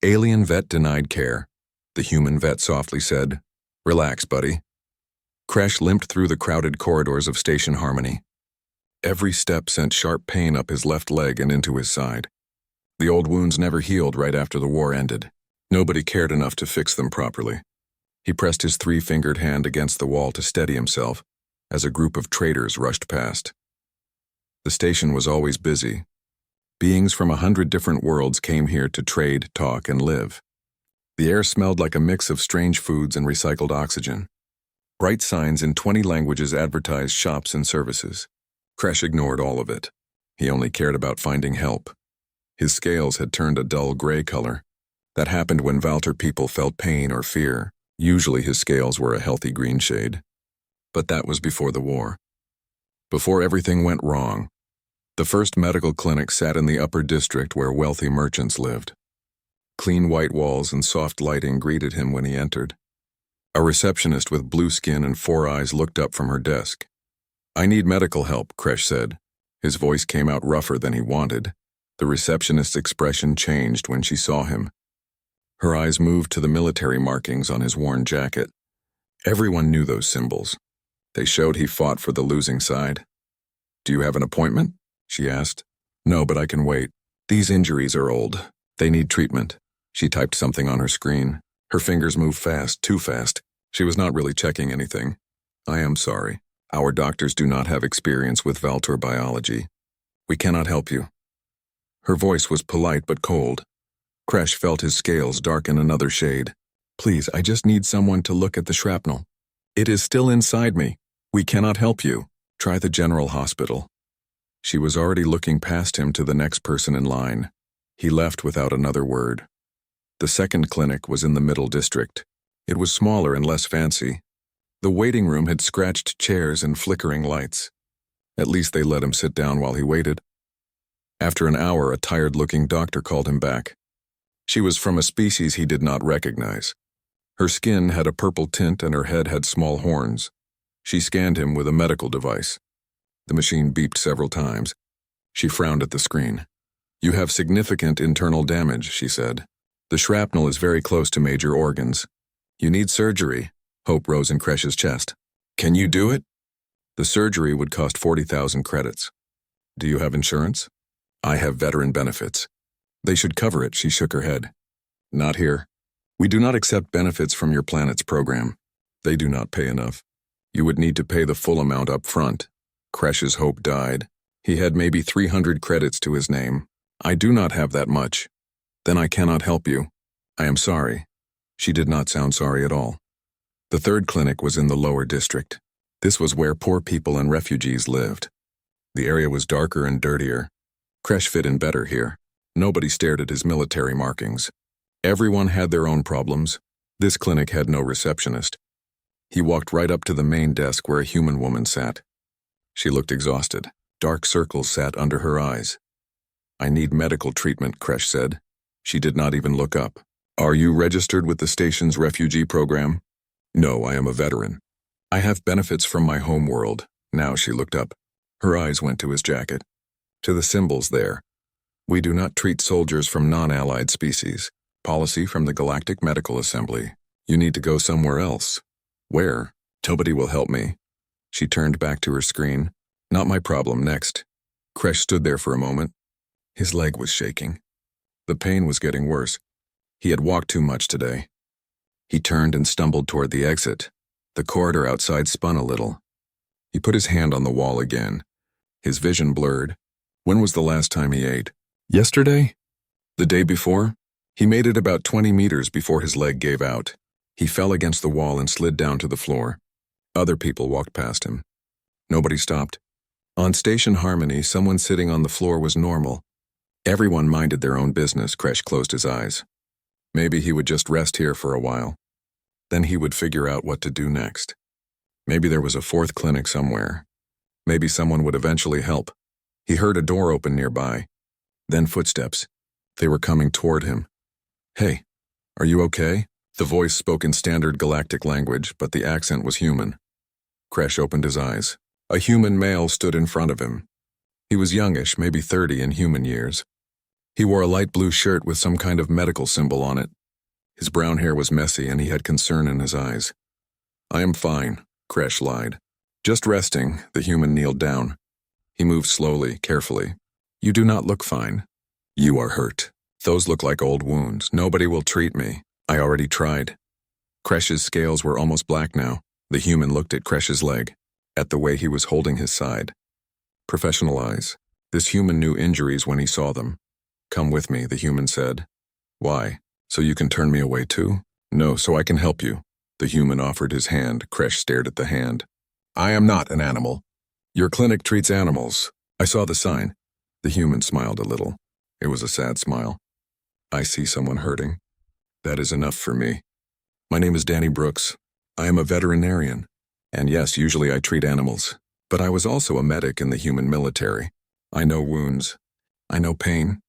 Alien vet denied care. The human vet softly said, "Relax, buddy." Crash limped through the crowded corridors of Station Harmony. Every step sent sharp pain up his left leg and into his side. The old wounds never healed right after the war ended. Nobody cared enough to fix them properly. He pressed his three-fingered hand against the wall to steady himself as a group of traders rushed past. The station was always busy. Beings from 100 different worlds came here to trade, talk, and live. The air smelled like a mix of strange foods and recycled oxygen. Bright signs in 20 languages advertised shops and services. Crash ignored all of it. He only cared about finding help. His scales had turned a dull gray color. That happened when Valter people felt pain or fear. Usually his scales were a healthy green shade. But that was before the war. Before everything went wrong. The first medical clinic sat in the upper district where wealthy merchants lived. Clean white walls and soft lighting greeted him when he entered. A receptionist with blue skin and 4 eyes looked up from her desk. "I need medical help," Crash said. His voice came out rougher than he wanted. The receptionist's expression changed when she saw him. Her eyes moved to the military markings on his worn jacket. Everyone knew those symbols. They showed he fought for the losing side. "Do you have an appointment?" she asked. "No, but I can wait. These injuries are old. They need treatment." She typed something on her screen. Her fingers moved fast, too fast. She was not really checking anything. "I am sorry. Our doctors do not have experience with Valtor biology. We cannot help you." Her voice was polite but cold. Crash felt his scales darken another shade. "Please, I just need someone to look at the shrapnel. It is still inside me. We cannot help you. Try the general hospital." She was already looking past him to the next person in line. He left without another word. The second clinic was in the middle district. It was smaller and less fancy. The waiting room had scratched chairs and flickering lights. At least they let him sit down while he waited. After an hour, a tired-looking doctor called him back. She was from a species he did not recognize. Her skin had a purple tint and her head had small horns. She scanned him with a medical device. The machine beeped several times. She frowned at the screen. "You have significant internal damage," she said. "The shrapnel is very close to major organs. You need surgery." Hope rose in Crash's chest. "Can you do it?" "The surgery would cost 40,000 credits. Do you have insurance?" "I have veteran benefits." "They should cover it," she shook her head. "Not here. We do not accept benefits from your planet's program. They do not pay enough. You would need to pay the full amount up front." Crash's hope died. He had maybe 300 credits to his name. "I do not have that much." "Then I cannot help you." "I am sorry." She did not sound sorry at all. The third clinic was in the lower district. This was where poor people and refugees lived. The area was darker and dirtier. Crash fit in better here. Nobody stared at his military markings. Everyone had their own problems. This clinic had no receptionist. He walked right up to the main desk where a human woman sat. She looked exhausted. Dark circles sat under her eyes. "I need medical treatment," Crash said. She did not even look up. "Are you registered with the station's refugee program?" "No, I am a veteran. I have benefits from my home world." Now she looked up. Her eyes went to his jacket. To the symbols there. "We do not treat soldiers from non-allied species. Policy from the Galactic Medical Assembly. You need to go somewhere else." "Where?" "Nobody will help me." She turned back to her screen. "Not my problem, next." Crash stood there for a moment. His leg was shaking. The pain was getting worse. He had walked too much today. He turned and stumbled toward the exit. The corridor outside spun a little. He put his hand on the wall again. His vision blurred. When was the last time he ate? Yesterday? The day before? He made it about 20 meters before his leg gave out. He fell against the wall and slid down to the floor. Other people walked past him. Nobody stopped. On Station Harmony, someone sitting on the floor was normal. Everyone minded their own business. Crash closed his eyes. Maybe he would just rest here for a while. Then he would figure out what to do next. Maybe there was a fourth clinic somewhere. Maybe someone would eventually help. He heard a door open nearby. Then footsteps. They were coming toward him. "Hey, are you okay?" The voice spoke in standard galactic language, but the accent was human. Crash opened his eyes. A human male stood in front of him. He was youngish, maybe 30 in human years. He wore a light blue shirt with some kind of medical symbol on it. His brown hair was messy and he had concern in his eyes. "I am fine," Kresh lied. "Just resting." The human kneeled down. He moved slowly, carefully. "You do not look fine. You are hurt. Those look like old wounds. Nobody will treat me. I already tried." Kresh's scales were almost black now. The human looked at Kresh's leg, at the way he was holding his side. Professional eyes. This human knew injuries when he saw them. "Come with me," the human said. "Why? So you can turn me away too?" "No, so I can help you." The human offered his hand. Kresh stared at the hand. "I am not an animal. Your clinic treats animals. I saw the sign." The human smiled a little. It was a sad smile. "I see someone hurting. That is enough for me. My name is Danny Brooks. I am a veterinarian. And yes, usually I treat animals. But I was also a medic in the human military. I know wounds. I know pain.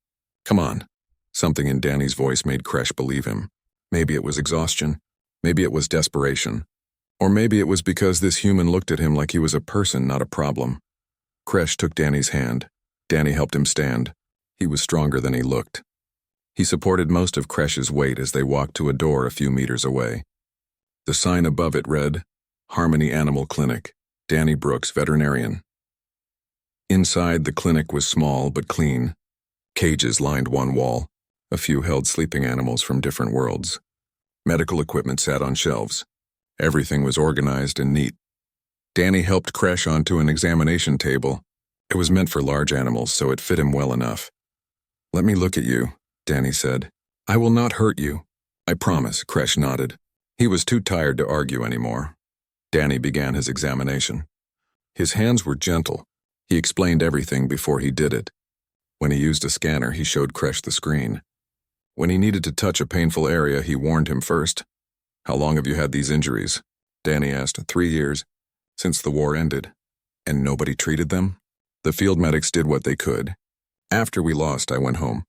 Come on." Something in Danny's voice made Kresh believe him. Maybe it was exhaustion. Maybe it was desperation. Or maybe it was because this human looked at him like he was a person, not a problem. Kresh took Danny's hand. Danny helped him stand. He was stronger than he looked. He supported most of Kresh's weight as they walked to a door a few meters away. The sign above it read, "Harmony Animal Clinic, Danny Brooks, Veterinarian." Inside, the clinic was small but clean. Cages lined one wall. A few held sleeping animals from different worlds. Medical equipment sat on shelves. Everything was organized and neat. Danny helped Kresh onto an examination table. It was meant for large animals, so it fit him well enough. "Let me look at you," Danny said. "I will not hurt you. I promise," Kresh nodded. He was too tired to argue anymore. Danny began his examination. His hands were gentle. He explained everything before he did it. When he used a scanner, he showed Kresh the screen. When he needed to touch a painful area, he warned him first. "How long have you had these injuries?" Danny asked. 3 years. "Since the war ended." "And nobody treated them?" "The field medics did what they could. After we lost, I went home.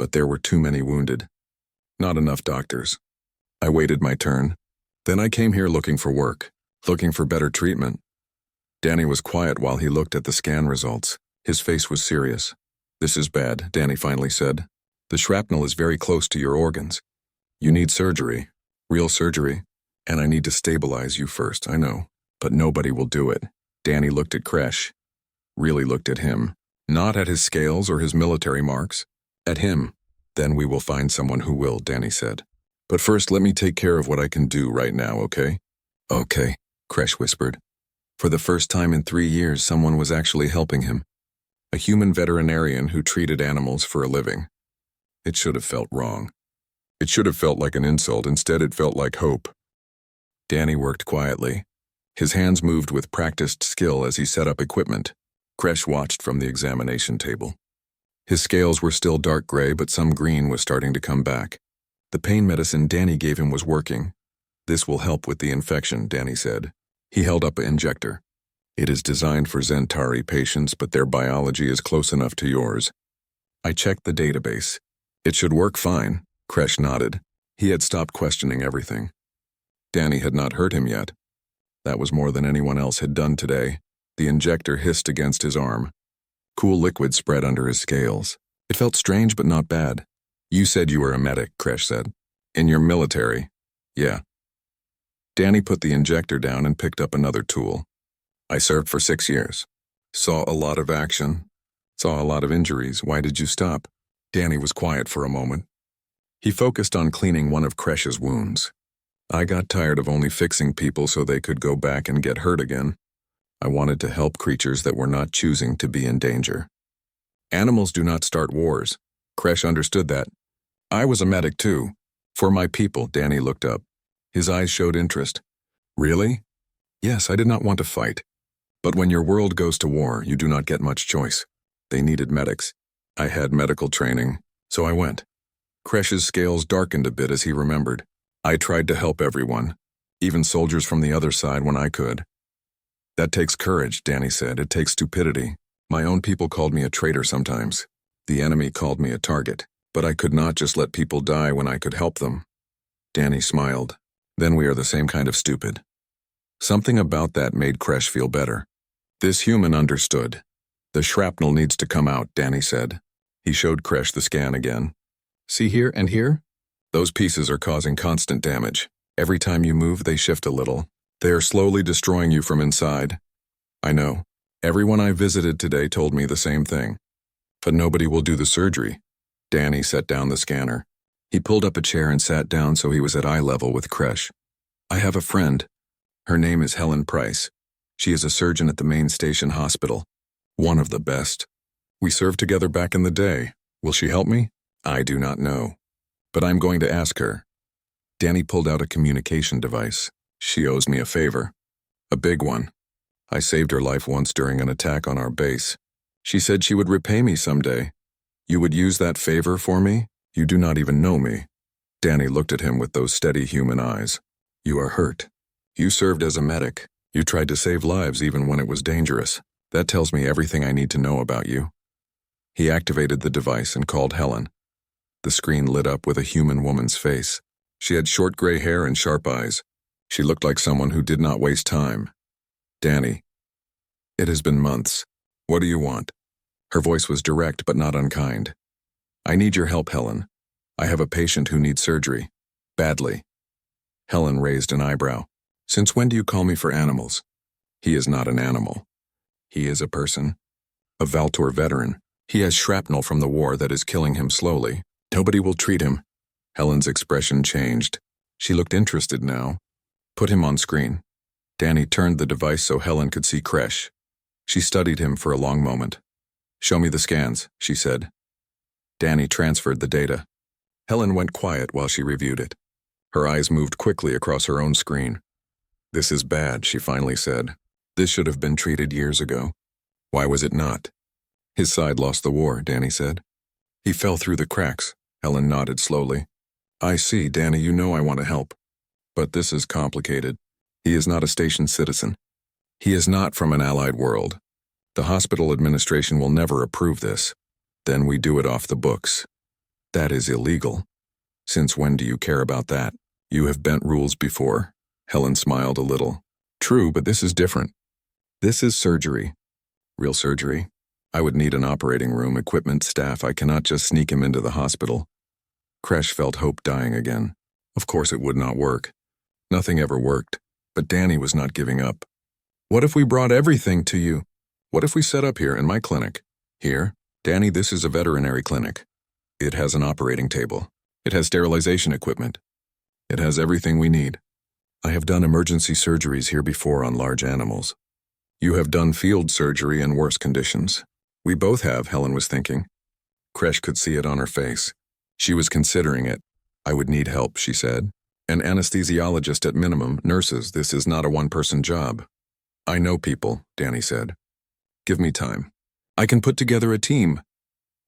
But there were too many wounded. Not enough doctors. I waited my turn. Then I came here looking for work, looking for better treatment." Danny was quiet while he looked at the scan results. His face was serious. "This is bad," Danny finally said. "The shrapnel is very close to your organs. You need surgery, real surgery, and I need to stabilize you first, I know. But nobody will do it." Danny looked at Kresh. Really looked at him. Not at his scales or his military marks. At him. "Then we will find someone who will," Danny said. "But first, let me take care of what I can do right now, okay?" "Okay," Kresh whispered. For the first time in 3 years, someone was actually helping him. A human veterinarian who treated animals for a living. It should have felt wrong. It should have felt like an insult. Instead, it felt like hope. Danny worked quietly. His hands moved with practiced skill as he set up equipment. Kresh watched from the examination table. His scales were still dark gray, but some green was starting to come back. The pain medicine Danny gave him was working. "This will help with the infection," Danny said. He held up an injector. "It is designed for Zentari patients, but their biology is close enough to yours. I checked the database. It should work fine." Kresh nodded. He had stopped questioning everything. Danny had not hurt him yet. That was more than anyone else had done today. The injector hissed against his arm. Cool liquid spread under his scales. It felt strange but not bad. "You said you were a medic," Kresh said. "In your military?" "Yeah." Danny put the injector down and picked up another tool. "I served for 6 years. Saw a lot of action. Saw a lot of injuries. Why did you stop?" Danny was quiet for a moment. He focused on cleaning one of Kresh's wounds. "I got tired of only fixing people so they could go back and get hurt again. I wanted to help creatures that were not choosing to be in danger. Animals do not start wars." Kresh understood that. "I was a medic too. For my people." Danny looked up. His eyes showed interest. "Really?" "Yes, I did not want to fight. But when your world goes to war, you do not get much choice. They needed medics. I had medical training, so I went." Kresh's scales darkened a bit as he remembered. "I tried to help everyone, even soldiers from the other side when I could." "That takes courage," Danny said. "It takes stupidity. My own people called me a traitor sometimes. The enemy called me a target. But I could not just let people die when I could help them." Danny smiled. "Then we are the same kind of stupid." Something about that made Kresh feel better. This human understood. "The shrapnel needs to come out," Danny said. He showed Kresh the scan again. See here and here? Those pieces are causing constant damage. Every time you move, they shift a little. They are slowly destroying you from inside. I know. Everyone I visited today told me the same thing. But nobody will do the surgery. Danny set down the scanner. He pulled up a chair and sat down so he was at eye level with Kresh. I have a friend. Her name is Helen Price. She is a surgeon at the main station hospital. One of the best. We served together back in the day. Will she help me? I do not know. But I'm going to ask her. Danny pulled out a communication device. She owes me a favor. A big one. I saved her life once during an attack on our base. She said she would repay me someday. You would use that favor for me? You do not even know me. Danny looked at him with those steady human eyes. You are hurt. You served as a medic. You tried to save lives even when it was dangerous. That tells me everything I need to know about you. He activated the device and called Helen. The screen lit up with a human woman's face. She had short gray hair and sharp eyes. She looked like someone who did not waste time. Danny. It has been months. What do you want? Her voice was direct but not unkind. I need your help, Helen. I have a patient who needs surgery. Badly. Helen raised an eyebrow. Since when do you call me for animals? He is not an animal. He is a person. A Valtor veteran. He has shrapnel from the war that is killing him slowly. Nobody will treat him. Helen's expression changed. She looked interested now. Put him on screen. Danny turned the device so Helen could see Kresh. She studied him for a long moment. Show me the scans, she said. Danny transferred the data. Helen went quiet while she reviewed it. Her eyes moved quickly across her own screen. This is bad, she finally said. This should have been treated years ago. Why was it not? His side lost the war, Danny said. He fell through the cracks. Helen nodded slowly. I see, Danny, you know I want to help. But this is complicated. He is not a station citizen. He is not from an allied world. The hospital administration will never approve this. Then we do it off the books. That is illegal. Since when do you care about that? You have bent rules before. Helen smiled a little. True, but this is different. This is surgery. Real surgery? I would need an operating room, equipment, staff. I cannot just sneak him into the hospital. Kresh felt hope dying again. Of course it would not work. Nothing ever worked, but Danny was not giving up. What if we brought everything to you? What if we set up here in my clinic? Here, Danny, this is a veterinary clinic. It has an operating table. It has sterilization equipment. It has everything we need. I have done emergency surgeries here before on large animals. You have done field surgery in worse conditions. We both have, Helen was thinking. Kresh could see it on her face. She was considering it. I would need help, she said. An anesthesiologist at minimum, nurses. This is not a one-person job. I know people, Danny said. Give me time. I can put together a team.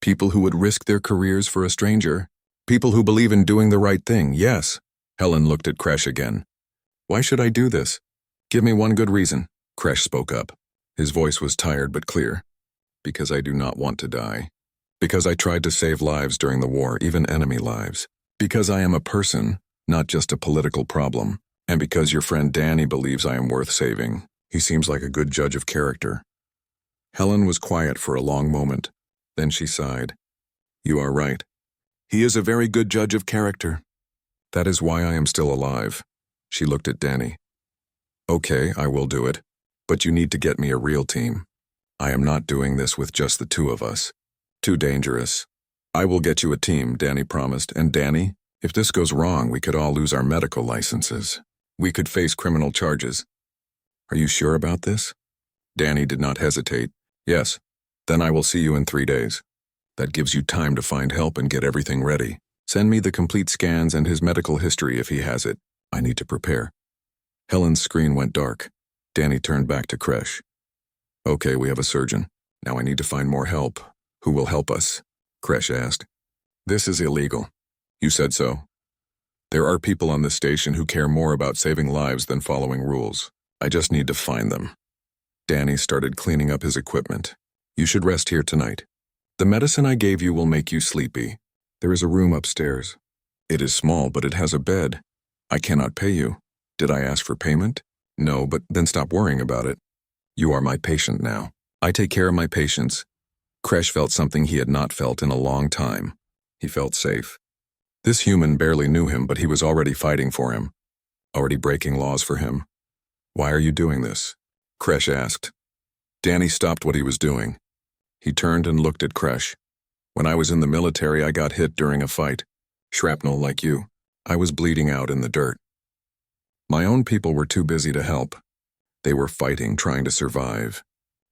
People who would risk their careers for a stranger. People who believe in doing the right thing, yes. Helen looked at Kresh again. Why should I do this? Give me one good reason. Kresh spoke up. His voice was tired but clear. Because I do not want to die. Because I tried to save lives during the war, even enemy lives. Because I am a person, not just a political problem. And because your friend Danny believes I am worth saving. He seems like a good judge of character. Helen was quiet for a long moment. Then she sighed. You are right. He is a very good judge of character. That is why I am still alive. She looked at Danny. Okay, I will do it. But you need to get me a real team. I am not doing this with just the two of us. Too dangerous. I will get you a team, Danny promised. And Danny, if this goes wrong, we could all lose our medical licenses. We could face criminal charges. Are you sure about this? Danny did not hesitate. Yes. Then I will see you in 3 days. That gives you time to find help and get everything ready. Send me the complete scans and his medical history if he has it. I need to prepare. Helen's screen went dark. Danny turned back to Kresh. Okay, we have a surgeon. Now I need to find more help. Who will help us? Kresh asked. This is illegal. You said so. There are people on this station who care more about saving lives than following rules. I just need to find them. Danny started cleaning up his equipment. You should rest here tonight. The medicine I gave you will make you sleepy. There is a room upstairs. It is small, but it has a bed. I cannot pay you. Did I ask for payment? No, but then stop worrying about it. You are my patient now. I take care of my patients. Kresh felt something he had not felt in a long time. He felt safe. This human barely knew him, but he was already fighting for him, already breaking laws for him. "Why are you doing this?" Kresh asked. Danny stopped what he was doing. He turned and looked at Kresh. "When I was in the military, I got hit during a fight. Shrapnel like you. I was bleeding out in the dirt. My own people were too busy to help. They were fighting, trying to survive.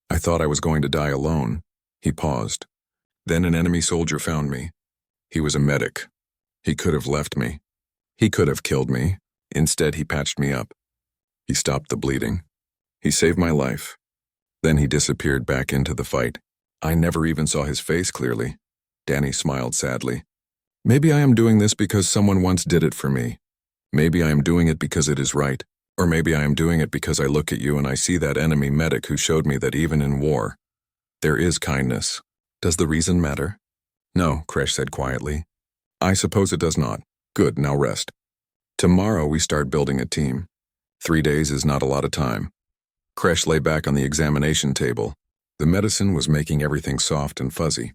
I thought I was going to die alone." He paused. "Then an enemy soldier found me. He was a medic. He could have left me. He could have killed me. Instead, he patched me up. He stopped the bleeding. He saved my life. Then he disappeared back into the fight. I never even saw his face clearly." Danny smiled sadly. "Maybe I am doing this because someone once did it for me. Maybe I am doing it because it is right. Or maybe I am doing it because I look at you and I see that enemy medic who showed me that even in war, there is kindness. Does the reason matter?" "No," Kresh said quietly. "I suppose it does not. Good, now rest. Tomorrow we start building a team. 3 days is not a lot of time." Kresh lay back on the examination table. The medicine was making everything soft and fuzzy.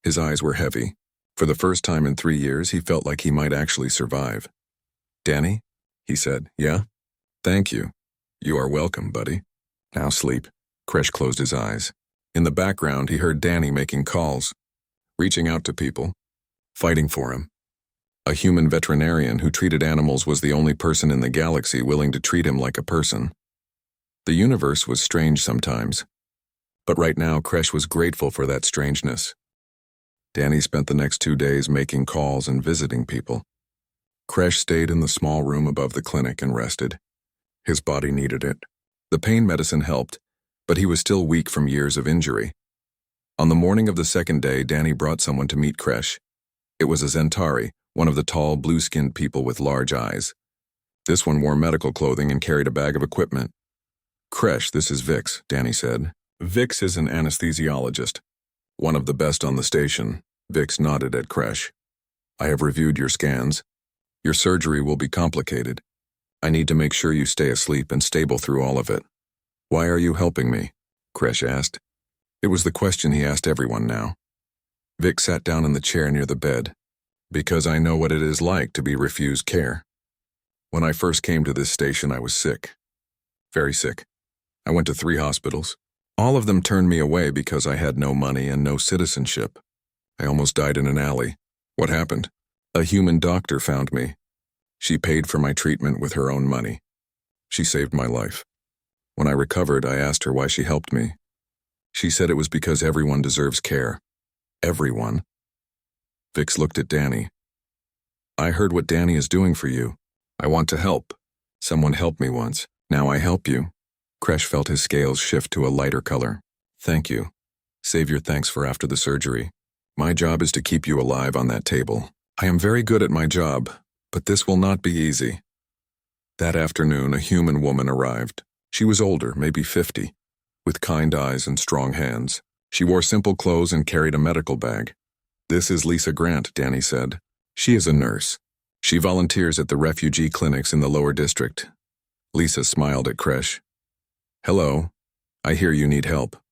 His eyes were heavy. For the first time in 3 years, he felt like he might actually survive. "Danny?" he said. "Yeah?" "Thank you. You are welcome, buddy. Now sleep." Kresh closed his eyes. In the background, he heard Danny making calls, reaching out to people, fighting for him. A human veterinarian who treated animals was the only person in the galaxy willing to treat him like a person. The universe was strange sometimes, but right now Kresh was grateful for that strangeness. Danny spent the next 2 days making calls and visiting people. Kresh stayed in the small room above the clinic and rested. His body needed it. The pain medicine helped, but he was still weak from years of injury. On the morning of the second day, Danny brought someone to meet Kresh. It was a Zentari, one of the tall, blue-skinned people with large eyes. This one wore medical clothing and carried a bag of equipment. "Kresh, this is Vix," Danny said. "Vix is an anesthesiologist, one of the best on the station." Vix nodded at Kresh. "I have reviewed your scans. Your surgery will be complicated. I need to make sure you stay asleep and stable through all of it." "Why are you helping me?" Kresh asked. It was the question he asked everyone now. Vic sat down in the chair near the bed. "Because I know what it is like to be refused care. When I first came to this station, I was sick. Very sick. I went to 3 hospitals. All of them turned me away because I had no money and no citizenship. I almost died in an alley. What happened? A human doctor found me. She paid for my treatment with her own money. She saved my life. When I recovered, I asked her why she helped me. She said it was because everyone deserves care. Everyone." Vix looked at Danny. "I heard what Danny is doing for you. I want to help. Someone helped me once. Now I help you." Kresh felt his scales shift to a lighter color. "Thank you. Save your thanks for after the surgery. My job is to keep you alive on that table. I am very good at my job, but this will not be easy." That afternoon, a human woman arrived. She was older, maybe 50, with kind eyes and strong hands. She wore simple clothes and carried a medical bag. "This is Lisa Grant," Danny said. "She is a nurse. She volunteers at the refugee clinics in the lower district." Lisa smiled at Kresh. "Hello. I hear you need help."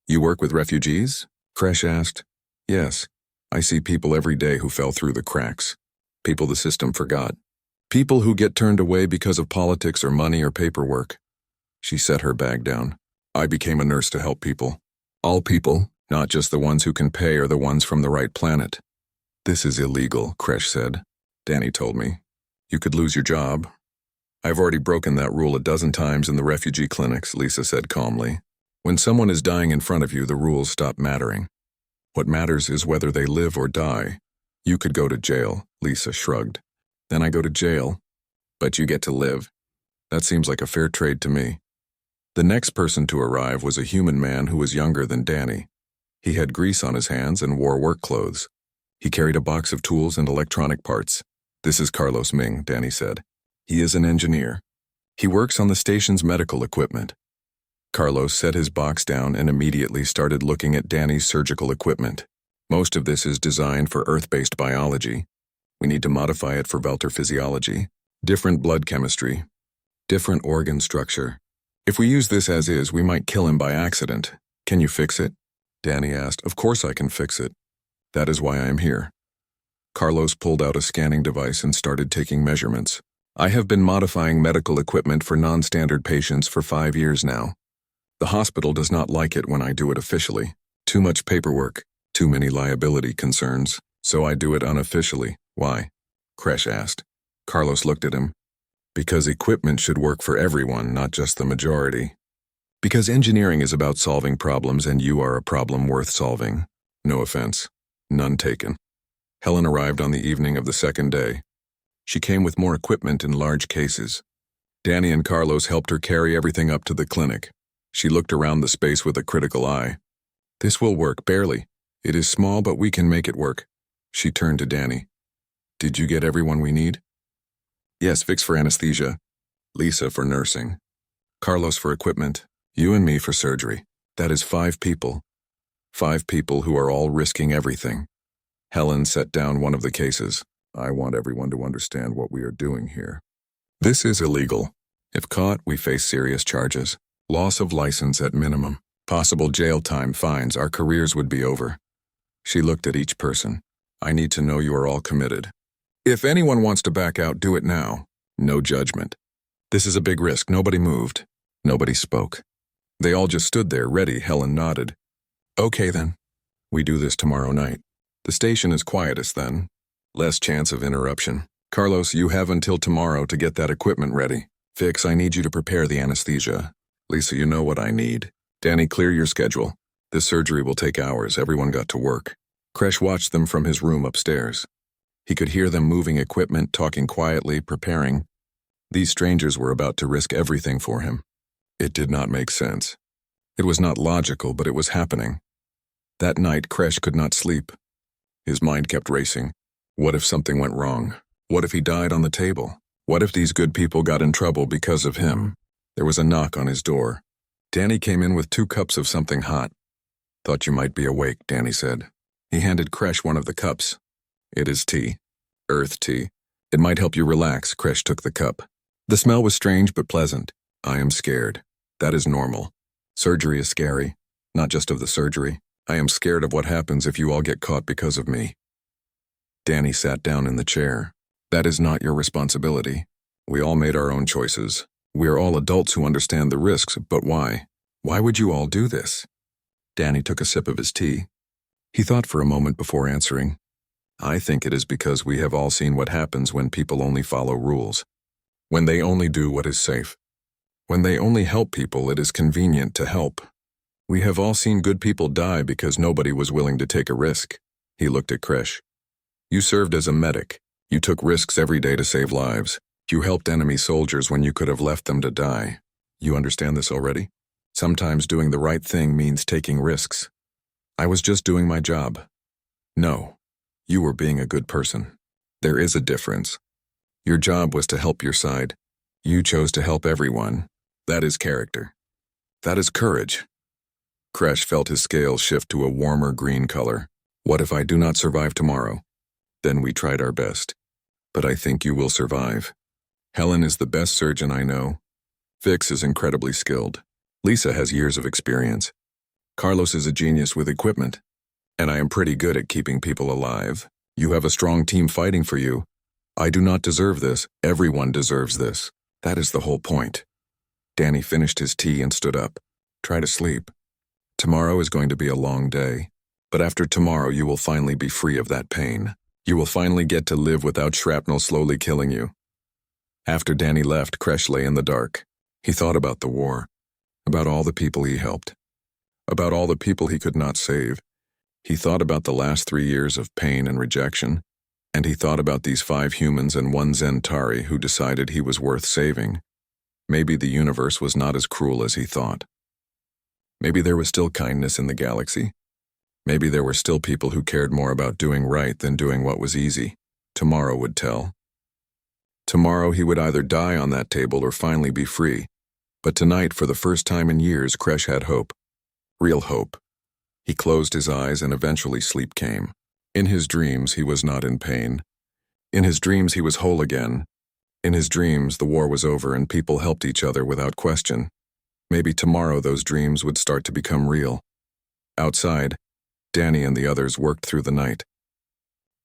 "You work with refugees?" Kresh asked. "Yes. I see people every day who fell through the cracks. People the system forgot. People who get turned away because of politics or money or paperwork." She set her bag down. "I became a nurse to help people. All people, not just the ones who can pay or the ones from the right planet." "This is illegal," Kresh said. "Danny told me. You could lose your job." "I've already broken that rule a dozen times in the refugee clinics," Lisa said calmly. "When someone is dying in front of you, the rules stop mattering. What matters is whether they live or die. You could go to jail," Lisa shrugged. "Then I go to jail. But you get to live. That seems like a fair trade to me." The next person to arrive was a human man who was younger than Danny. He had grease on his hands and wore work clothes. He carried a box of tools and electronic parts. "This is Carlos Ming," Danny said. "He is an engineer. He works on the station's medical equipment." Carlos set his box down and immediately started looking at Danny's surgical equipment. "Most of this is designed for Earth-based biology. We need to modify it for Velter physiology. Different blood chemistry. Different organ structure. If we use this as is, we might kill him by accident. Can you fix it?" Danny asked. Of course I can fix it. That is why I am here. Carlos pulled out a scanning device and started taking measurements. I have been modifying medical equipment for non-standard patients for 5 years now. The hospital does not like it when I do it officially. Too much paperwork, too many liability concerns, so I do it unofficially. Why? Kresh asked. Carlos looked at him. Because equipment should work for everyone, not just the majority. Because engineering is about solving problems and you are a problem worth solving. No offense. None taken. Helen arrived on the evening of the second day. She came with more equipment in large cases. Danny and Carlos helped her carry everything up to the clinic. She looked around the space with a critical eye. This will work, barely. It is small, but we can make it work. She turned to Danny. Did you get everyone we need? Yes, Vix for anesthesia. Lisa for nursing. Carlos for equipment. You and me for surgery. That is 5 people. 5 people who are all risking everything. Helen set down one of the cases. I want everyone to understand what we are doing here. This is illegal. If caught, we face serious charges. Loss of license at minimum. Possible jail time, fines. Our careers would be over. She looked at each person. I need to know you are all committed. If anyone wants to back out, do it now. No judgment. This is a big risk. Nobody moved. Nobody spoke. They all just stood there, ready. Helen nodded. Okay then. We do this tomorrow night. The station is quietest then. Less chance of interruption. Carlos, you have until tomorrow to get that equipment ready. Vix, I need you to prepare the anesthesia. Lisa, you know what I need. Danny, clear your schedule. This surgery will take hours. Everyone got to work. Kresh watched them from his room upstairs. He could hear them moving equipment, talking quietly, preparing. These strangers were about to risk everything for him. It did not make sense. It was not logical, but it was happening. That night, Kresh could not sleep. His mind kept racing. What if something went wrong? What if he died on the table? What if these good people got in trouble because of him? There was a knock on his door. Danny came in with 2 cups of something hot. Thought you might be awake, Danny said. He handed Kresh one of the cups. It is tea. Earth tea. It might help you relax. Kresh took the cup. The smell was strange but pleasant. I am scared. That is normal. Surgery is scary. Not just of the surgery. I am scared of what happens if you all get caught because of me. Danny sat down in the chair. That is not your responsibility. We all made our own choices. We are all adults who understand the risks, but why? Why would you all do this? Danny took a sip of his tea. He thought for a moment before answering. I think it is because we have all seen what happens when people only follow rules. When they only do what is safe. When they only help people, it is convenient to help. We have all seen good people die because nobody was willing to take a risk. He looked at Kresh. You served as a medic. You took risks every day to save lives. You helped enemy soldiers when you could have left them to die. You understand this already? Sometimes doing the right thing means taking risks. I was just doing my job. No. You were being a good person. There is a difference. Your job was to help your side. You chose to help everyone. That is character. That is courage. Kresh felt his scales shift to a warmer green color. What if I do not survive tomorrow? Then we tried our best. But I think you will survive. Helen is the best surgeon I know. Vix is incredibly skilled. Lisa has years of experience. Carlos is a genius with equipment. And I am pretty good at keeping people alive. You have a strong team fighting for you. I do not deserve this. Everyone deserves this. That is the whole point. Danny finished his tea and stood up. Try to sleep. Tomorrow is going to be a long day. But after tomorrow, you will finally be free of that pain. You will finally get to live without shrapnel slowly killing you. After Danny left, Kresh lay in the dark. He thought about the war. About all the people he helped. About all the people he could not save. He thought about the last 3 years of pain and rejection, and he thought about these 5 humans and 1 Zentari who decided he was worth saving. Maybe the universe was not as cruel as he thought. Maybe there was still kindness in the galaxy. Maybe there were still people who cared more about doing right than doing what was easy. Tomorrow would tell. Tomorrow he would either die on that table or finally be free. But tonight, for the first time in years, Kresh had hope. Real hope. He closed his eyes and eventually sleep came. In his dreams, he was not in pain. In his dreams, he was whole again. In his dreams, the war was over and people helped each other without question. Maybe tomorrow those dreams would start to become real. Outside, Danny and the others worked through the night.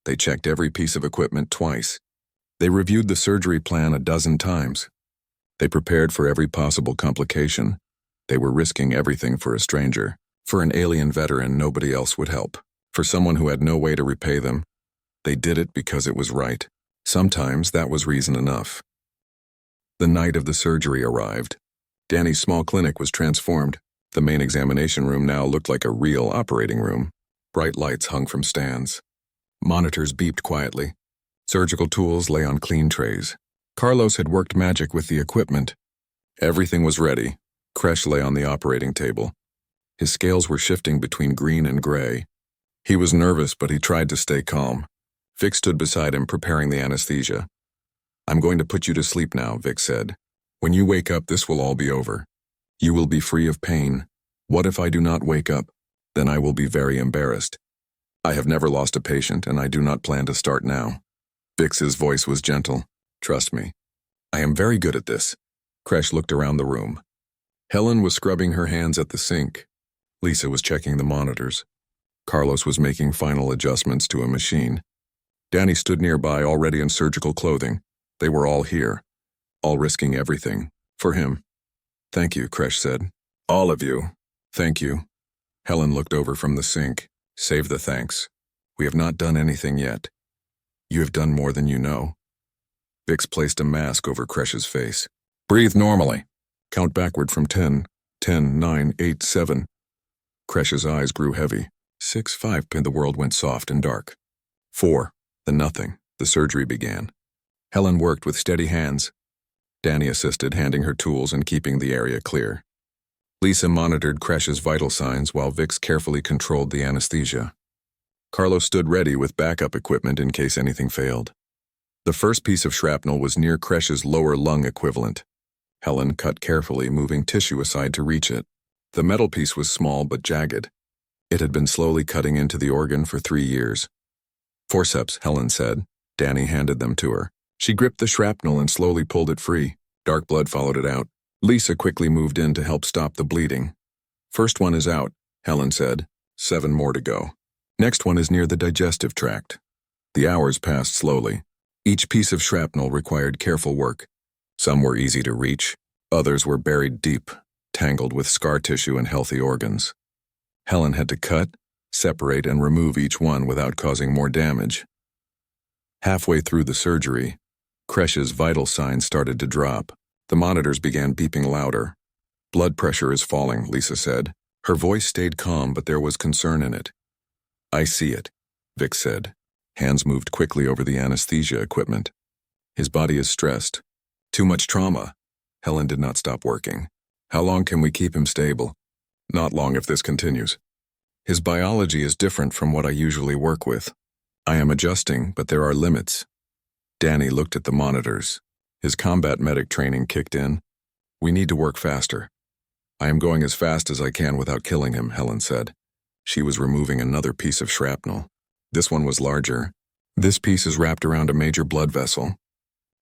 They checked every piece of equipment twice. They reviewed the surgery plan a dozen times. They prepared for every possible complication. They were risking everything for a stranger. For an alien veteran, nobody else would help. For someone who had no way to repay them, they did it because it was right. Sometimes that was reason enough. The night of the surgery arrived. Danny's small clinic was transformed. The main examination room now looked like a real operating room. Bright lights hung from stands. Monitors beeped quietly. Surgical tools lay on clean trays. Carlos had worked magic with the equipment. Everything was ready. Kresh lay on the operating table. His scales were shifting between green and gray. He was nervous, but he tried to stay calm. Vic stood beside him, preparing the anesthesia. "I'm going to put you to sleep now," Vic said. "When you wake up, this will all be over. You will be free of pain. What if I do not wake up? Then I will be very embarrassed. I have never lost a patient, and I do not plan to start now." Vic's voice was gentle. "Trust me. I am very good at this." Kresh looked around the room. Helen was scrubbing her hands at the sink. Lisa was checking the monitors. Carlos was making final adjustments to a machine. Danny stood nearby, already in surgical clothing. They were all here, all risking everything. For him. "Thank you," Kresh said. "All of you. Thank you." Helen looked over from the sink. "Save the thanks. We have not done anything yet. You have done more than you know." Vix placed a mask over Kresh's face. "Breathe normally. Count backward from 10. 10, 9, 8, 7. Kresh's eyes grew heavy. 6, 5, and the world went soft and dark. 4. Then nothing. The surgery began. Helen worked with steady hands. Danny assisted, handing her tools and keeping the area clear. Lisa monitored Kresh's vital signs while Vix carefully controlled the anesthesia. Carlos stood ready with backup equipment in case anything failed. The first piece of shrapnel was near Kresh's lower lung equivalent. Helen cut carefully, moving tissue aside to reach it. The metal piece was small but jagged. It had been slowly cutting into the organ for 3 years. "Forceps," Helen said. Danny handed them to her. She gripped the shrapnel and slowly pulled it free. Dark blood followed it out. Lisa quickly moved in to help stop the bleeding. "First one is out," Helen said. 7 more to go. Next one is near the digestive tract." The hours passed slowly. Each piece of shrapnel required careful work. Some were easy to reach. Others were buried deep, tangled with scar tissue and healthy organs. Helen had to cut, separate, and remove each one without causing more damage. Halfway through the surgery, Kresh's vital signs started to drop. The monitors began beeping louder. "Blood pressure is falling," Lisa said. Her voice stayed calm, but there was concern in it. "I see it," Vic said. Hands moved quickly over the anesthesia equipment. "His body is stressed. Too much trauma." Helen did not stop working. "How long can we keep him stable?" "Not long if this continues. His biology is different from what I usually work with. I am adjusting, but there are limits." Danny looked at the monitors. His combat medic training kicked in. "We need to work faster." "I am going as fast as I can without killing him," Helen said. She was removing another piece of shrapnel. This one was larger. "This piece is wrapped around a major blood vessel.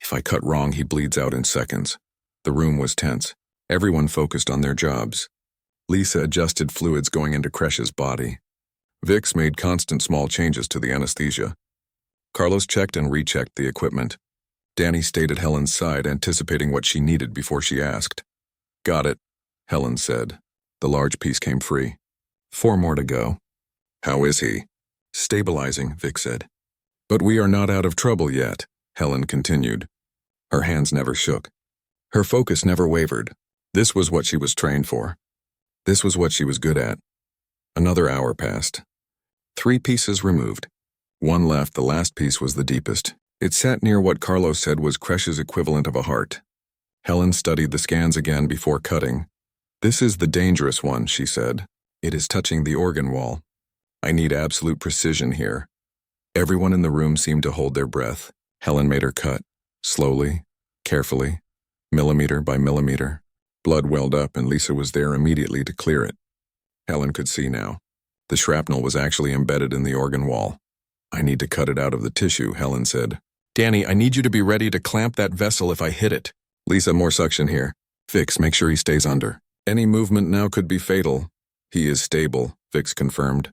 If I cut wrong, he bleeds out in seconds." The room was tense. Everyone focused on their jobs. Lisa adjusted fluids going into Kresh's body. Vix made constant small changes to the anesthesia. Carlos checked and rechecked the equipment. Danny stayed at Helen's side, anticipating what she needed before she asked. "Got it," Helen said. The large piece came free. 4 more to go. "How is he?" "Stabilizing," Vic said. "But we are not out of trouble yet," Helen continued. Her hands never shook. Her focus never wavered. This was what she was trained for. This was what she was good at. Another hour passed. 3 pieces removed. 1 left, the last piece was the deepest. It sat near what Carlos said was Kresh's equivalent of a heart. Helen studied the scans again before cutting. "This is the dangerous one," she said. "It is touching the organ wall. I need absolute precision here." Everyone in the room seemed to hold their breath. Helen made her cut, slowly, carefully, millimeter by millimeter. Blood welled up and Lisa was there immediately to clear it. Helen could see now. The shrapnel was actually embedded in the organ wall. "I need to cut it out of the tissue," Helen said. "Danny, I need you to be ready to clamp that vessel if I hit it." "Lisa, more suction here. Vix, make sure he stays under. Any movement now could be fatal." He is stable, Vix confirmed.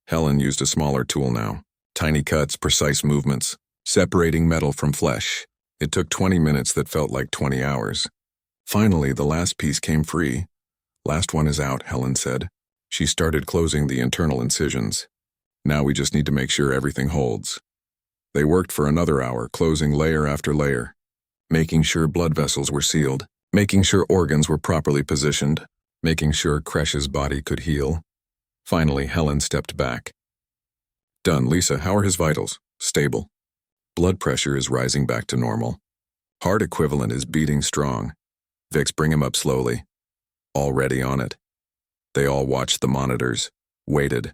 Helen used a smaller tool now. Tiny cuts, precise movements, separating metal from flesh. It took 20 minutes that felt like 20 hours. Finally, the last piece came free. Last one is out, Helen said. She started closing the internal incisions. Now we just need to make sure everything holds. They worked for another hour, closing layer after layer, making sure blood vessels were sealed, making sure organs were properly positioned, making sure Kresh's body could heal. Finally, Helen stepped back. Done, Lisa. How are his vitals? Stable. Blood pressure is rising back to normal. Heart equivalent is beating strong. Vix, bring him up slowly. Already on it. They all watched the monitors, waited.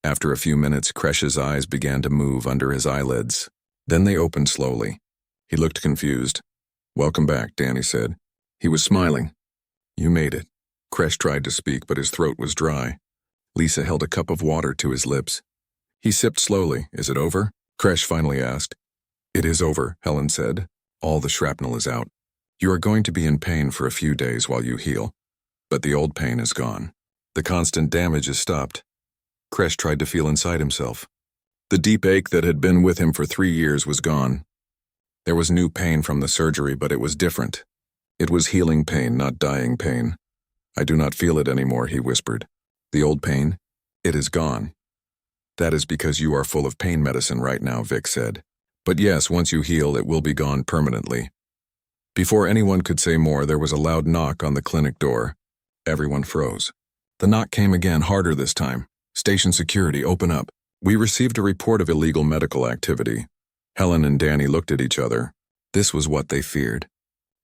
After a few minutes, Kresh's eyes began to move under his eyelids. Then they opened slowly. He looked confused. Welcome back, Danny said. He was smiling. You made it. Kresh tried to speak, but his throat was dry. Lisa held a cup of water to his lips. He sipped slowly. Is it over? Kresh finally asked. It is over, Helen said. All the shrapnel is out. You are going to be in pain for a few days while you heal. But the old pain is gone. The constant damage is stopped. Kresh tried to feel inside himself. The deep ache that had been with him for 3 years was gone. There was new pain from the surgery, but it was different. It was healing pain, not dying pain. I do not feel it anymore, he whispered. The old pain? It is gone. That is because you are full of pain medicine right now, Vic said. But yes, once you heal, it will be gone permanently. Before anyone could say more, there was a loud knock on the clinic door. Everyone froze. The knock came again, harder this time. Station security, open up. We received a report of illegal medical activity. Helen and Danny looked at each other. This was what they feared.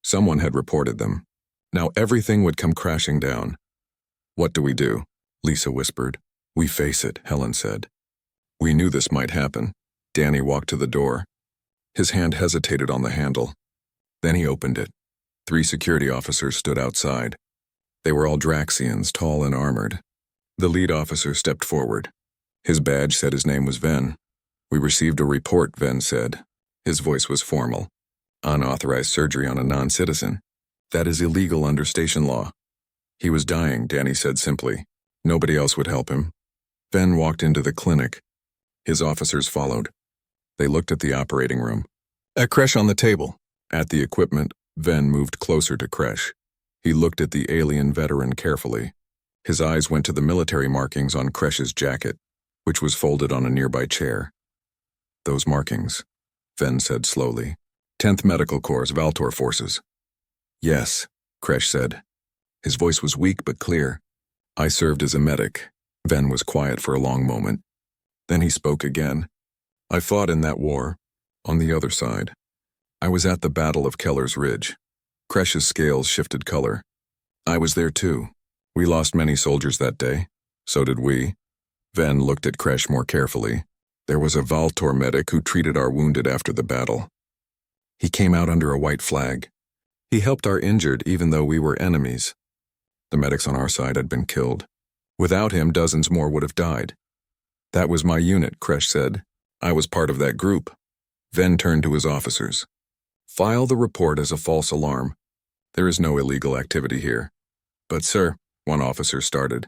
Someone had reported them. Now everything would come crashing down. What do we do? Lisa whispered. We face it, Helen said. We knew this might happen. Danny walked to the door. His hand hesitated on the handle. Then he opened it. 3 security officers stood outside. They were all Draxians, tall and armored. The lead officer stepped forward. His badge said his name was Ven. We received a report, Ven said. His voice was formal. Unauthorized surgery on a non-citizen. That is illegal under station law. He was dying, Danny said simply. Nobody else would help him. Ven walked into the clinic. His officers followed. They looked at the operating room. A Kresh on the table. At the equipment, Ven moved closer to Kresh. He looked at the alien veteran carefully. His eyes went to the military markings on Kresh's jacket, which was folded on a nearby chair. Those markings, Ven said slowly. 10th Medical Corps, Valtor Forces. Yes, Kresh said. His voice was weak but clear. I served as a medic. Ven was quiet for a long moment. Then he spoke again. I fought in that war, on the other side. I was at the Battle of Keller's Ridge. Kresh's scales shifted color. I was there too. We lost many soldiers that day. So did we. Ven looked at Kresh more carefully. There was a Valtor medic who treated our wounded after the battle. He came out under a white flag. He helped our injured even though we were enemies. The medics on our side had been killed. Without him, dozens more would have died. That was my unit, Kresh said. I was part of that group. Ven turned to his officers. File the report as a false alarm. There is no illegal activity here. But sir, one officer started.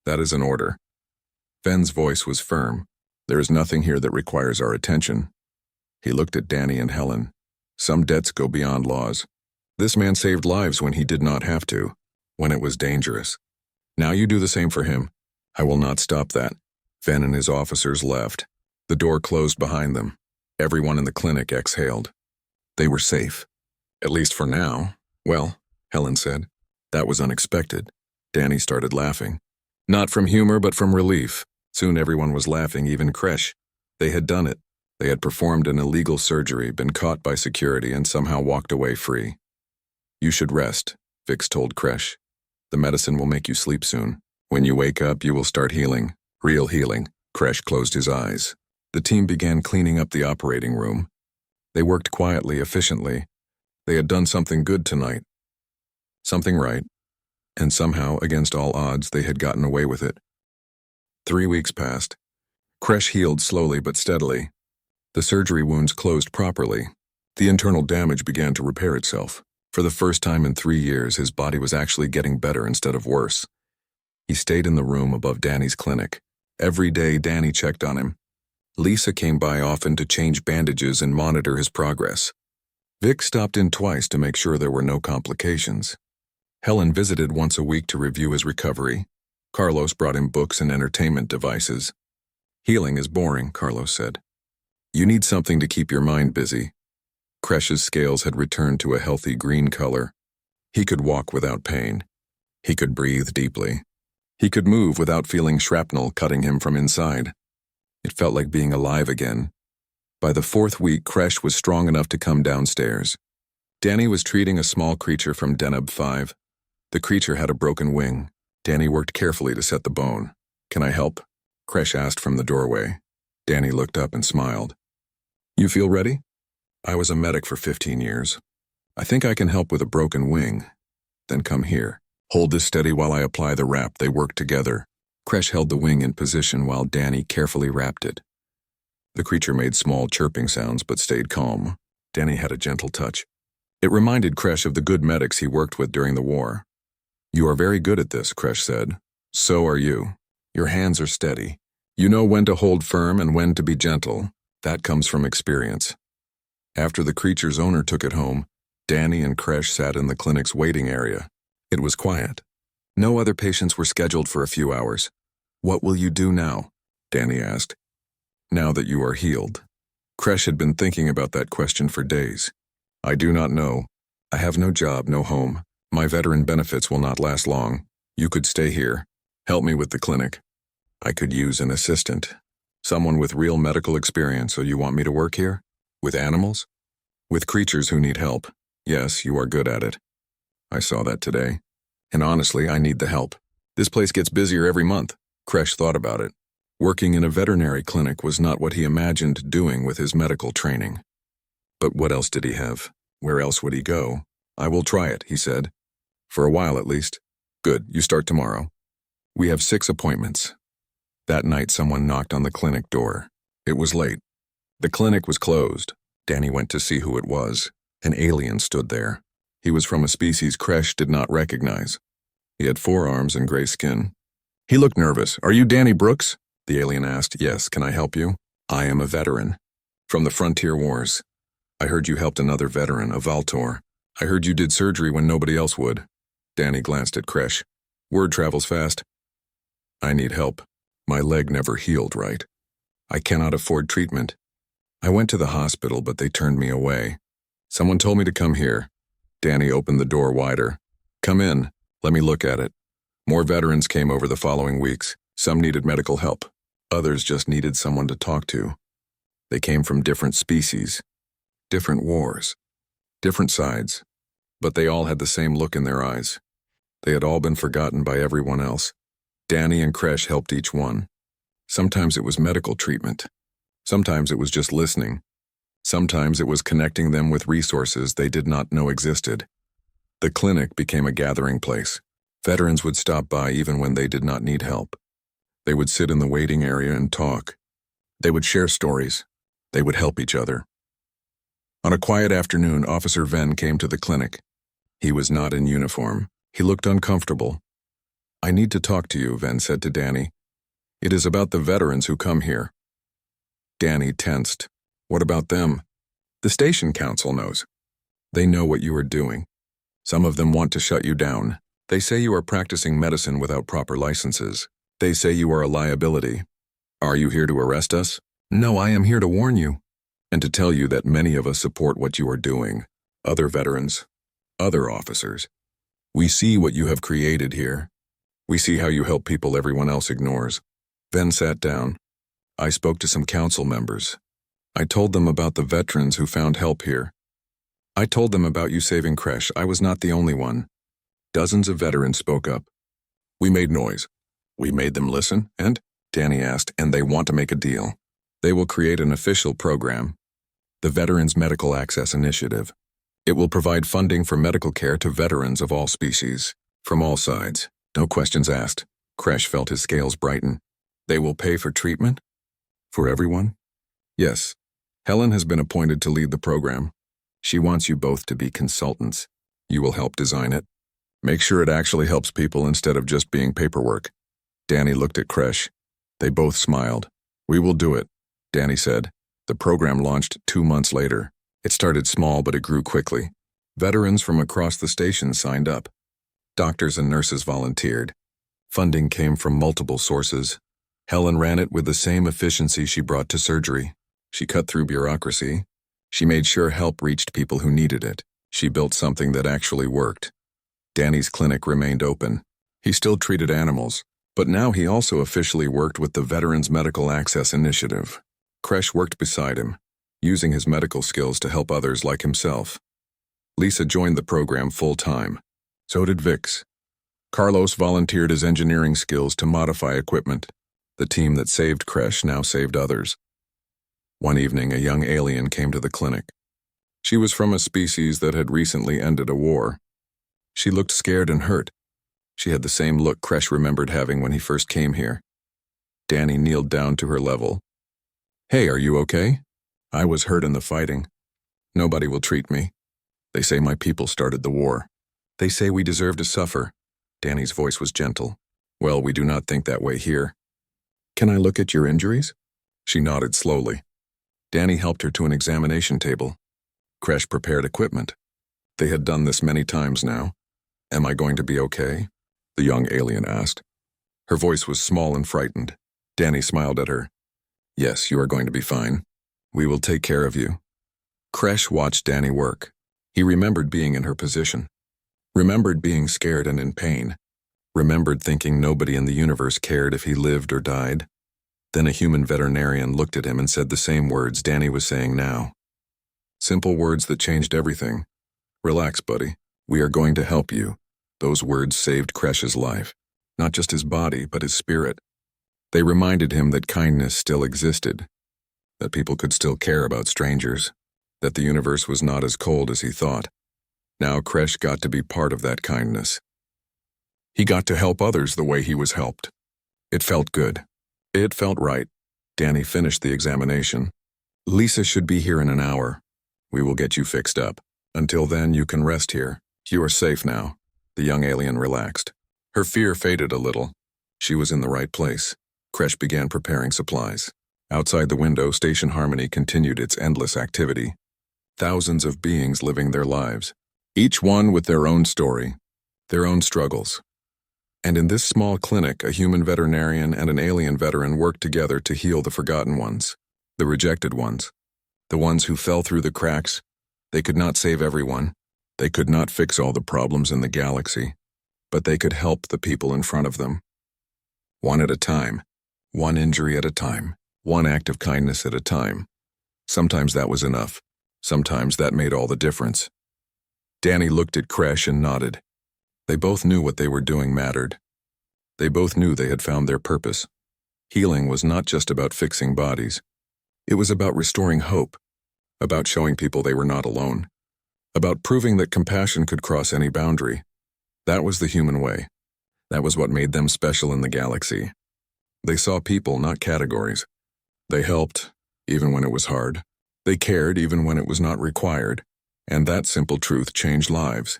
That is an order. Ven's voice was firm. There is nothing here that requires our attention. He looked at Danny and Helen. Some debts go beyond laws. This man saved lives when he did not have to, when it was dangerous. Now you do the same for him. I will not stop that. Ven and his officers left. The door closed behind them. Everyone in the clinic exhaled. They were safe. At least for now. Well, Helen said. That was unexpected. Danny started laughing. Not from humor, but from relief. Soon everyone was laughing, even Kresh. They had done it. They had performed an illegal surgery, been caught by security, and somehow walked away free. You should rest, Vix told Kresh. The medicine will make you sleep soon. When you wake up, you will start healing. Real healing. Kresh closed his eyes. The team began cleaning up the operating room. They worked quietly, efficiently. They had done something good tonight. Something right. And somehow, against all odds, they had gotten away with it. 3 weeks passed. Kresh healed slowly but steadily. The surgery wounds closed properly. The internal damage began to repair itself. For the first time in 3 years, his body was actually getting better instead of worse. He stayed in the room above Danny's clinic. Every day, Danny checked on him. Lisa came by often to change bandages and monitor his progress. Vic stopped in twice to make sure there were no complications. Helen visited once a week to review his recovery. Carlos brought him books and entertainment devices. Healing is boring, Carlos said. You need something to keep your mind busy. Kresh's scales had returned to a healthy green color. He could walk without pain. He could breathe deeply. He could move without feeling shrapnel cutting him from inside. It felt like being alive again. By the 4th week, Kresh was strong enough to come downstairs. Danny was treating a small creature from Deneb 5. The creature had a broken wing. Danny worked carefully to set the bone. Can I help? Kresh asked from the doorway. Danny looked up and smiled. You feel ready? I was a medic for 15 years. I think I can help with a broken wing. Then come here. Hold this steady while I apply the wrap. They worked together. Kresh held the wing in position while Danny carefully wrapped it. The creature made small chirping sounds but stayed calm. Danny had a gentle touch. It reminded Kresh of the good medics he worked with during the war. You are very good at this, Kresh said. So are you. Your hands are steady. You know when to hold firm and when to be gentle. That comes from experience. After the creature's owner took it home, Danny and Kresh sat in the clinic's waiting area. It was quiet. No other patients were scheduled for a few hours. What will you do now? Danny asked. Now that you are healed. Kresh had been thinking about that question for days. I do not know. I have no job, no home. My veteran benefits will not last long. You could stay here. Help me with the clinic. I could use an assistant. Someone with real medical experience, so you want me to work here? With animals? With creatures who need help. Yes, you are good at it. I saw that today. And honestly, I need the help. This place gets busier every month. Kresh thought about it. Working in a veterinary clinic was not what he imagined doing with his medical training. But what else did he have? Where else would he go? I will try it, he said. For a while at least. Good, you start tomorrow. We have 6 appointments. That night someone knocked on the clinic door. It was late. The clinic was closed. Danny went to see who it was. An alien stood there. He was from a species Kresh did not recognize. He had 4 arms and gray skin. He looked nervous. Are you Danny Brooks? The alien asked. Yes, can I help you? I am a veteran. From the Frontier Wars. I heard you helped another veteran, a Valtor. I heard you did surgery when nobody else would. Danny glanced at Kresh. Word travels fast. I need help. My leg never healed right. I cannot afford treatment. I went to the hospital, but they turned me away. Someone told me to come here. Danny opened the door wider. Come in. Let me look at it. More veterans came over the following weeks. Some needed medical help. Others just needed someone to talk to. They came from different species, different wars, different sides, but they all had the same look in their eyes. They had all been forgotten by everyone else. Danny and Kresh helped each one. Sometimes it was medical treatment. Sometimes it was just listening. Sometimes it was connecting them with resources they did not know existed. The clinic became a gathering place. Veterans would stop by even when they did not need help. They would sit in the waiting area and talk. They would share stories. They would help each other. On a quiet afternoon, Officer Venn came to the clinic. He was not in uniform. He looked uncomfortable. I need to talk to you, Venn said to Danny. It is about the veterans who come here. Danny tensed. What about them? The station council knows. They know what you are doing. Some of them want to shut you down. They say you are practicing medicine without proper licenses. They say you are a liability. Are you here to arrest us? No, I am here to warn you. And to tell you that many of us support what you are doing. Other veterans. Other officers. We see what you have created here. We see how you help people everyone else ignores. Venn sat down. I spoke to some council members. I told them about the veterans who found help here. I told them about you saving Kresh. I was not the only one. Dozens of veterans spoke up. We made noise. We made them listen, and, Danny asked, and they want to make a deal. They will create an official program, the Veterans Medical Access Initiative. It will provide funding for medical care to veterans of all species, from all sides. No questions asked. Kresh felt his scales brighten. They will pay for treatment? For everyone? Yes. Helen has been appointed to lead the program. She wants you both to be consultants. You will help design it. Make sure it actually helps people instead of just being paperwork. Danny looked at Kresh. They both smiled. We will do it, Danny said. The program launched 2 months later. It started small, but it grew quickly. Veterans from across the station signed up. Doctors and nurses volunteered. Funding came from multiple sources. Helen ran it with the same efficiency she brought to surgery. She cut through bureaucracy. She made sure help reached people who needed it. She built something that actually worked. Danny's clinic remained open. He still treated animals, but now he also officially worked with the Veterans Medical Access Initiative. Kresh worked beside him, using his medical skills to help others like himself. Lisa joined the program full-time. So did Vix. Carlos volunteered his engineering skills to modify equipment. The team that saved Kresh now saved others. One evening, a young alien came to the clinic. She was from a species that had recently ended a war. She looked scared and hurt. She had the same look Kresh remembered having when he first came here. Danny kneeled down to her level. Hey, are you okay? I was hurt in the fighting. Nobody will treat me. They say my people started the war. They say we deserve to suffer. Danny's voice was gentle. Well, we do not think that way here. Can I look at your injuries? She nodded slowly. Danny helped her to an examination table. Kresh prepared equipment. They had done this many times now. Am I going to be okay? The young alien asked. Her voice was small and frightened. Danny smiled at her. Yes, you are going to be fine. We will take care of you. Kresh watched Danny work. He remembered being in her position. Remembered being scared and in pain. Remembered thinking nobody in the universe cared if he lived or died. Then a human veterinarian looked at him and said the same words Danny was saying now. Simple words that changed everything. Relax, buddy. We are going to help you. Those words saved Kresh's life. Not just his body, but his spirit. They reminded him that kindness still existed. That people could still care about strangers. That the universe was not as cold as he thought. Now Kresh got to be part of that kindness. He got to help others the way he was helped. It felt good. It felt right. Danny finished the examination. Lisa should be here in an hour. We will get you fixed up. Until then, you can rest here. You are safe now. The young alien relaxed. Her fear faded a little. She was in the right place. Kresh began preparing supplies. Outside the window, Station Harmony continued its endless activity. Thousands of beings living their lives. Each one with their own story, their own struggles. And in this small clinic, a human veterinarian and an alien veteran worked together to heal the forgotten ones, the rejected ones, the ones who fell through the cracks. They could not save everyone. They could not fix all the problems in the galaxy, but they could help the people in front of them. One at a time, one injury at a time, one act of kindness at a time. Sometimes that was enough. Sometimes that made all the difference. Danny looked at Kresh and nodded. They both knew what they were doing mattered. They both knew they had found their purpose. Healing was not just about fixing bodies. It was about restoring hope, about showing people they were not alone, about proving that compassion could cross any boundary. That was the human way. That was what made them special in the galaxy. They saw people, not categories. They helped, even when it was hard. They cared, even when it was not required. And that simple truth changed lives.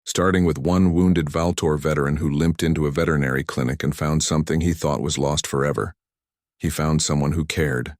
Starting with one wounded Valtor veteran who limped into a veterinary clinic and found something he thought was lost forever. He found someone who cared.